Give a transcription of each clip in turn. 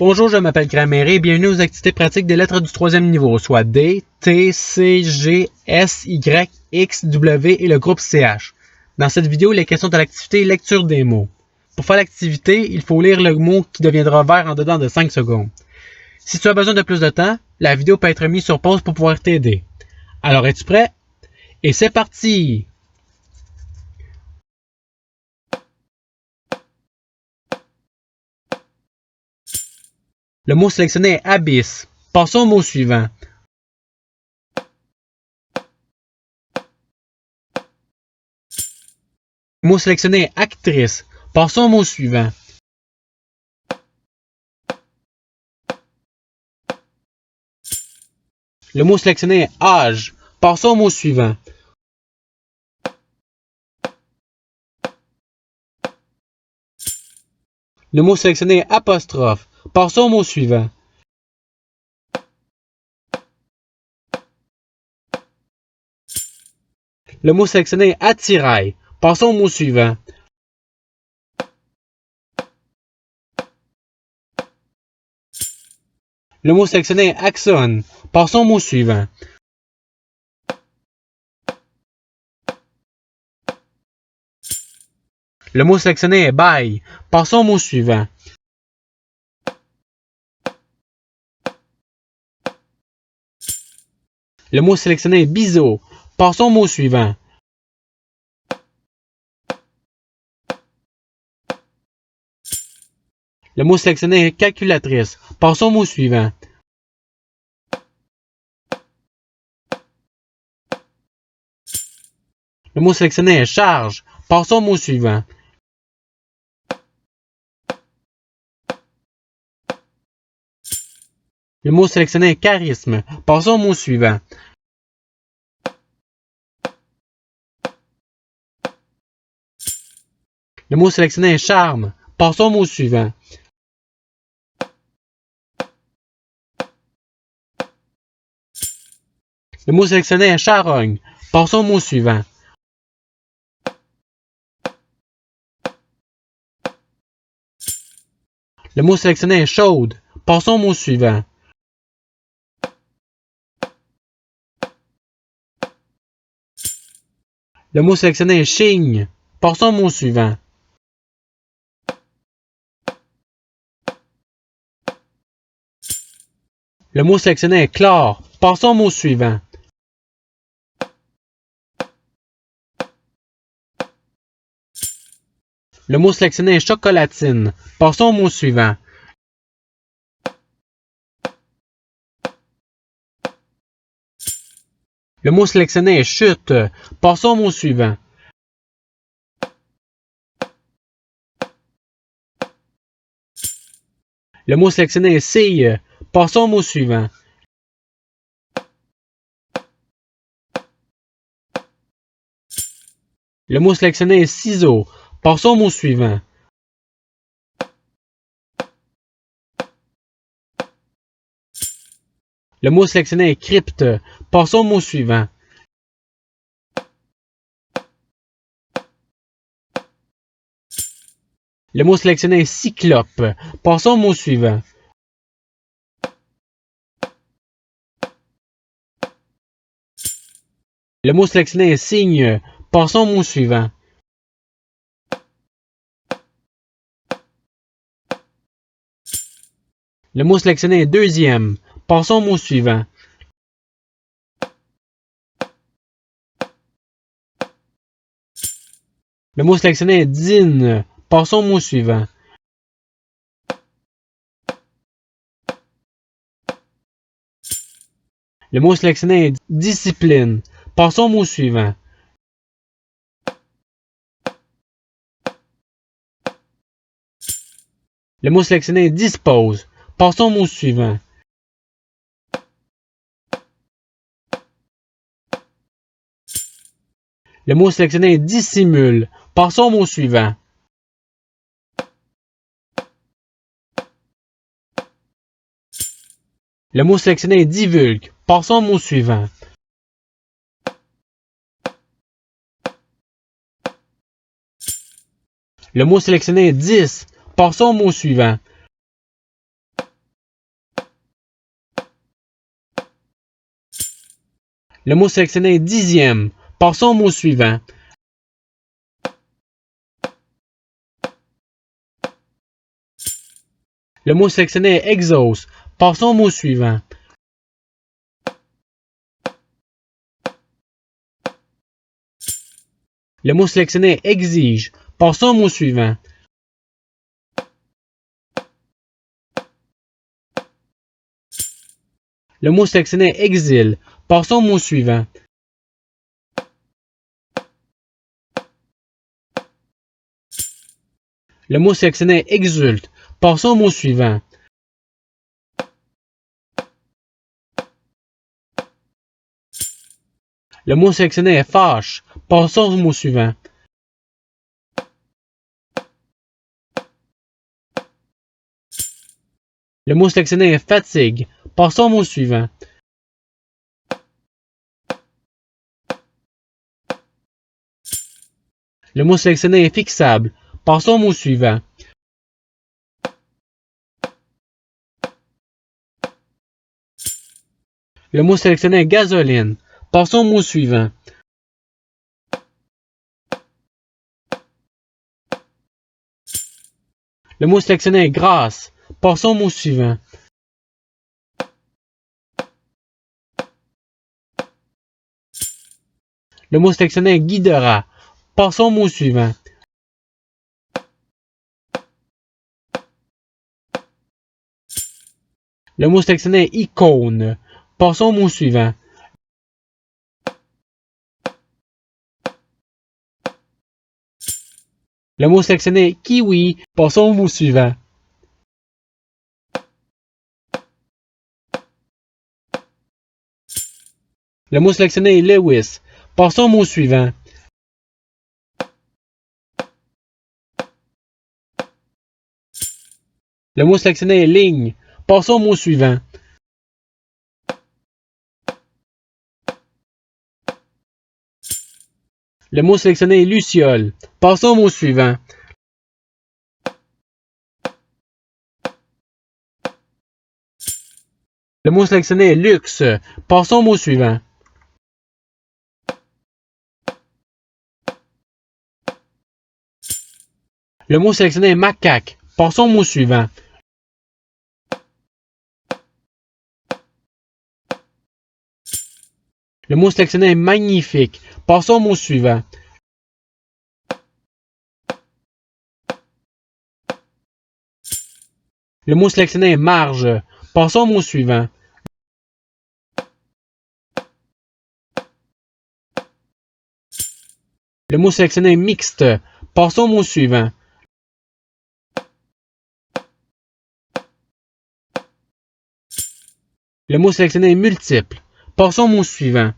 Bonjour, je m'appelle Grammaire et bienvenue aux activités pratiques des lettres du troisième niveau, soit D, T, C, G, S, Y, X, W et le groupe CH. Dans cette vidéo, il est question de l'activité lecture des mots. Pour faire l'activité, il faut lire le mot qui deviendra vert en dedans de 5 secondes. Si tu as besoin de plus de temps, la vidéo peut être mise sur pause pour pouvoir t'aider. Alors, es-tu prêt? Et c'est parti! Le mot sélectionné est abysse. Passons au mot suivant. Le mot sélectionné est actrice. Passons au mot suivant. Le mot sélectionné est âge. Passons au mot suivant. Le mot sélectionné est apostrophe. Passons au mot suivant. Le mot sélectionné est attirail. Passons au mot suivant. Le mot sélectionné est axone. Passons au mot suivant. Le mot sélectionné est bail. Passons au mot suivant. Le mot sélectionné est biseau. Passons au mot suivant. Le mot sélectionné est calculatrice. Passons au mot suivant. Le mot sélectionné est charge. Passons au mot suivant. Le mot sélectionné est charisme. Passons au mot suivant. Le mot sélectionné est charme. Passons au mot suivant. Le mot sélectionné est charogne. Passons au mot suivant. Le mot sélectionné est chaude. Passons au mot suivant. Le mot sélectionné est chigne. Passons au mot suivant. Le mot sélectionné est chlore. Passons au mot suivant. Le mot sélectionné est chocolatine. Passons au mot suivant. Le mot sélectionné est chute. Passons au mot suivant. Le mot sélectionné est cille. Passons au mot suivant. Le mot sélectionné est ciseau. Passons au mot suivant. Le mot sélectionné est crypte. Passons au mot suivant. Le mot sélectionné est cyclope. Passons au mot suivant. Le mot sélectionné est cygne. Passons au mot suivant. Le mot sélectionné est deuxième. Passons au mot suivant. Le mot sélectionné est dîne. Passons au mot suivant. Le mot sélectionné est discipline. Passons au mot suivant. Le mot sélectionné est dispose. Passons au mot suivant. Le mot sélectionné est dissimule. Passons au mot suivant. Le mot sélectionné est divulgue. Passons au mot suivant. Le mot sélectionné est 10. Passons au mot suivant. Le mot sélectionné est dixième. Passons au mot suivant. Le mot sélectionné est exauce. Passons au mot suivant. Le mot sélectionné est exige. Passons au mot suivant. Le mot sélectionné est exil. Passons au mot suivant. Le mot sélectionné est exulte. Passons au mot suivant. Le mot sélectionné est fâche. Passons au mot suivant. Le mot sélectionné est fatigue. Passons au mot suivant. Le mot sélectionné est fixable. Passons au mot suivant. Le mot sélectionné est gasoline. Passons au mot suivant. Le mot sélectionné est grâce. Passons au mot suivant. Le mot sélectionné est guidera. Passons au mot suivant. Le mot sélectionné est icône. Passons au mot suivant. Le mot sélectionné est kiwi. Passons au mot suivant. Le mot sélectionné est Lewis. Passons au mot suivant. Le mot sélectionné est ligne. Passons au mot suivant. Le mot sélectionné est luciole. Passons au mot suivant. Le mot sélectionné est luxe. Passons au mot suivant. Le mot sélectionné est macaque. Passons au mot suivant. Le mot sélectionné est magnifique. Passons au mot suivant. Le mot sélectionné est marge. Passons au mot suivant. Le mot sélectionné est mixte. Passons au mot suivant. Le mot sélectionné est multiple. Passons au mot suivant.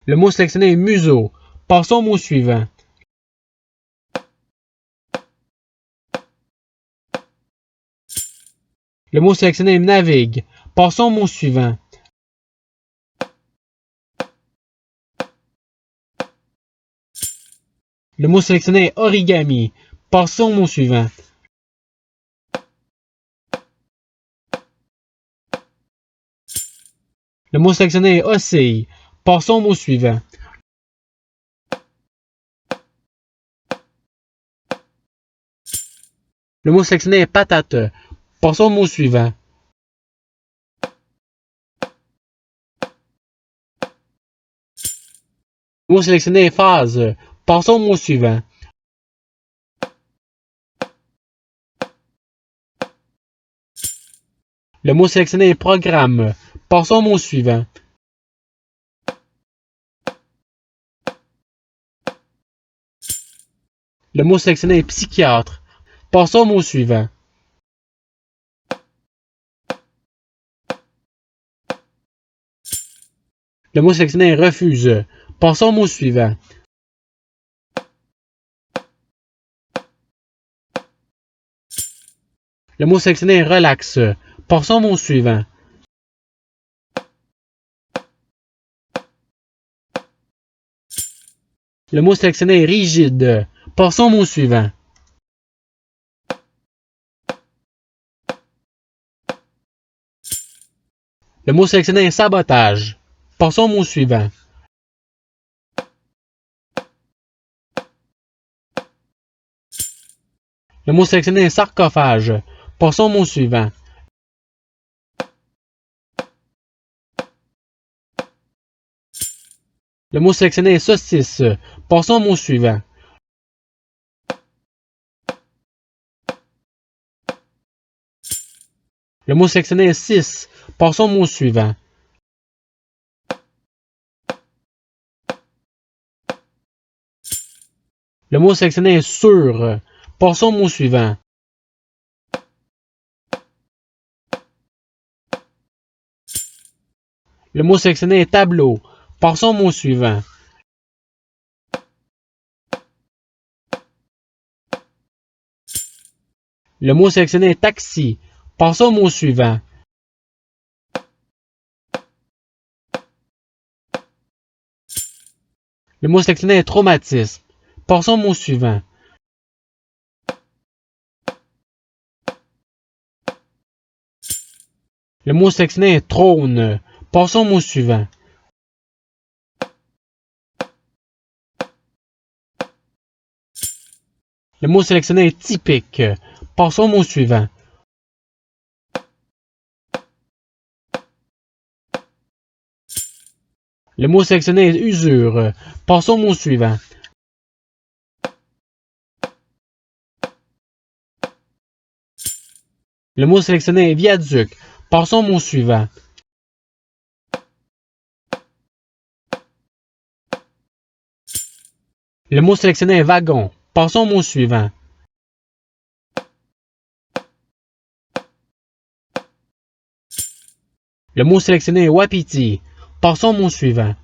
Le mot sélectionné est museau. Passons au mot suivant. Le mot sélectionné est navigue. Passons au mot suivant. Le mot sélectionné est origami. Passons au mot suivant. Le mot sélectionné est oscille. Passons au mot suivant. Le mot sélectionné est patate. Passons au mot suivant. Le mot sélectionné est phase. Passons au mot suivant. Le mot sélectionné est programme. Passons au mot suivant. Le mot sélectionné est psychiatre. Passons au mot suivant. Le mot sélectionné est refuse. Passons au mot suivant. Le mot sélectionné est relax. Passons au mot suivant. Le mot sélectionné est rigide. Passons au mot suivant. Le mot sélectionné est sabotage. Passons au mot suivant. Le mot sélectionné est sarcophage. Passons au mot suivant. Le mot sélectionné est saucisse. Passons au mot suivant. Le mot sélectionné est 6. Passons au mot suivant. Le mot sélectionné est sûr. Passons au mot suivant. Le mot sélectionné est tableau. Passons au mot suivant. Le mot sélectionné est taxi. Passons au mot suivant. Le mot sélectionné est traumatisme. Passons au mot suivant. Le mot sélectionné est trône. Passons au mot suivant. Le mot sélectionné est typique. Passons au mot suivant. Le mot sélectionné est usure. Passons au mot suivant. Le mot sélectionné est viaduc. Passons au mot suivant. Le mot sélectionné est wagon. Passons au mot suivant. Le mot sélectionné est wapiti. Passons au mot suivant.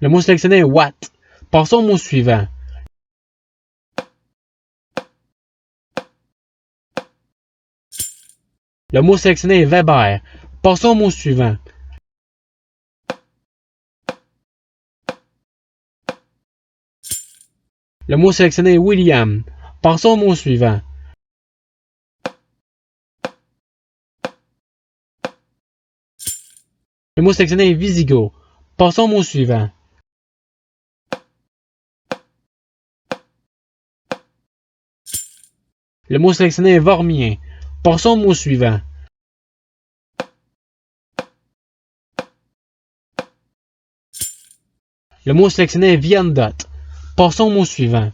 Le mot sélectionné est watt. Passons au mot suivant. Le mot sélectionné est Weber. Passons au mot suivant. Le mot sélectionné est William. Passons au mot suivant. Le mot sélectionné est Visigoth. Passons au mot suivant. Le mot sélectionné est Vormien. Passons au mot suivant. Le mot sélectionné est Wyandot. Passons au mot suivant.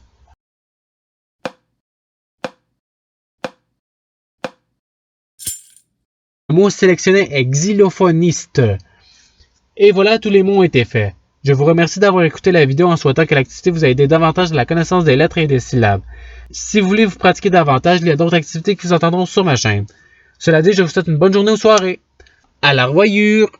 Le mot sélectionné est xylophoniste. Et voilà, tous les mots ont été faits. Je vous remercie d'avoir écouté la vidéo en souhaitant que l'activité vous a aidé davantage à la connaissance des lettres et des syllabes. Si vous voulez vous pratiquer davantage, il y a d'autres activités qui vous entendront sur ma chaîne. Cela dit, je vous souhaite une bonne journée ou soirée. À la revoyure!